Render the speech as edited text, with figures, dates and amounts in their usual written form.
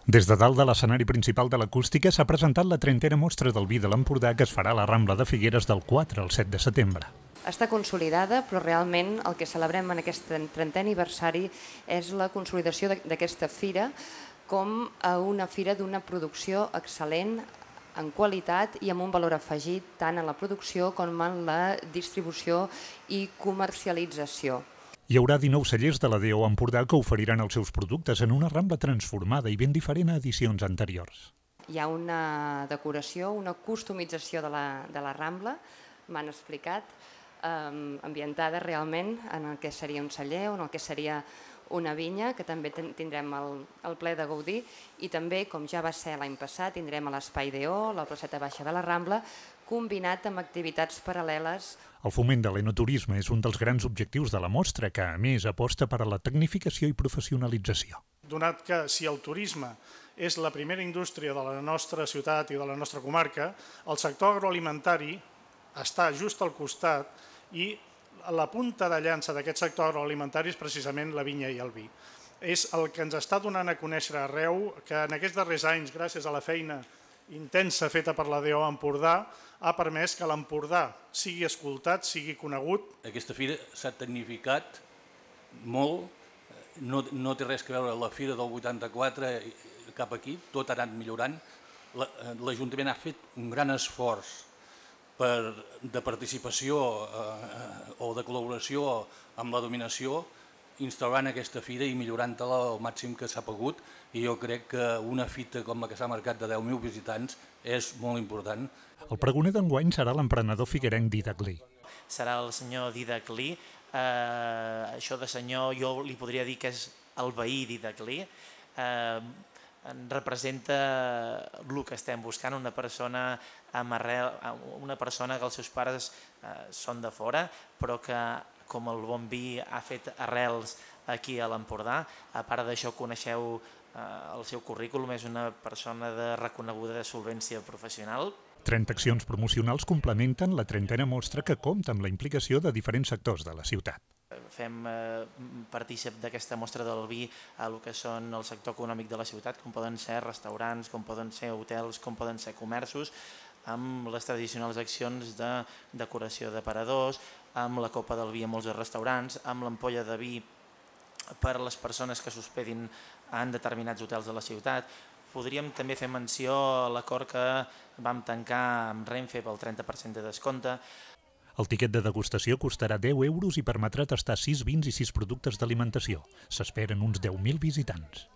Des de dalt de l'escenari principal de l'Acústica s'ha presentat la 30a Mostra del Vi de l'Empordà que es farà a la Rambla de Figueres del 4 al 7 de setembre. Està consolidada, però realment el que celebrem en aquest 30è aniversari és la consolidació d'aquesta fira com una fira d'una producció excel·lent en qualitat i amb un valor afegit tant en la producció com en la distribució i comercialització. Hi haurà 19 cellers de la DO Empordà que oferiran els seus productes en una Rambla transformada i ben diferent a edicions anteriors. Hi ha una decoració, una customització de la Rambla, m'han explicat, ambientada realment en el que seria un celler o en el que seria una vinya, que també tindrem el ple de gaudir, i també, com ja va ser l'any passat, tindrem a l'Espai DO, la placeta baixa de la Rambla, combinat amb activitats paral·leles. El foment de l'enoturisme és un dels grans objectius de la mostra, que a més aposta per a la tecnificació i professionalització. Donat que si el turisme és la primera indústria de la nostra ciutat i de la nostra comarca, el sector agroalimentari està just al costat i la punta de llança d'aquest sector agroalimentari és precisament la vinya i el vi. És el que ens està donant a conèixer arreu, que en aquests darrers anys, gràcies a la feina intensa feta per la DO Empordà, ha permès que l'Empordà sigui escoltat, sigui conegut. Aquesta fira s'ha tecnificat molt, no té res a veure la fira del 84 cap aquí, tot ha anat millorant. L'Ajuntament ha fet un gran esforç de participació o de col·laboració amb la dominació, instaurant aquesta fira i millorant-la al màxim que s'ha pogut, i jo crec que una fita com la que s'ha marcat de 10.000 visitants és molt important. El pregoner d'enguany serà l'emprenedor figuerenc Dídac Lee. Serà el senyor Dídac Lee. Això de senyor jo li podria dir que és el veí Dídac Lee. Representa el que estem buscant, una persona que els seus pares són de fora, però que com el bon vi ha fet arrels aquí a l'Empordà. A part d'això coneixeu el seu currículum, és una persona de reconeguda solvència professional. 30 accions promocionals complementen la 30a mostra que compta amb la implicació de diferents sectors de la ciutat. Fem partícip d'aquesta mostra del vi a el que són el sector econòmic de la ciutat, com poden ser restaurants, com poden ser hotels, com poden ser comerços, amb les tradicionals accions de decoració d'aparadors, amb la copa del vi a molts restaurants, amb l'ampolla de vi per a les persones que s'hospedin en determinats hotels de la ciutat. Podríem també fer menció a l'acord que vam tancar amb Renfe pel 30% de descompte. El tiquet de degustació costarà 10 euros i permetrà tastar 6 vins i 6 productes d'alimentació. S'esperen uns 10.000 visitants.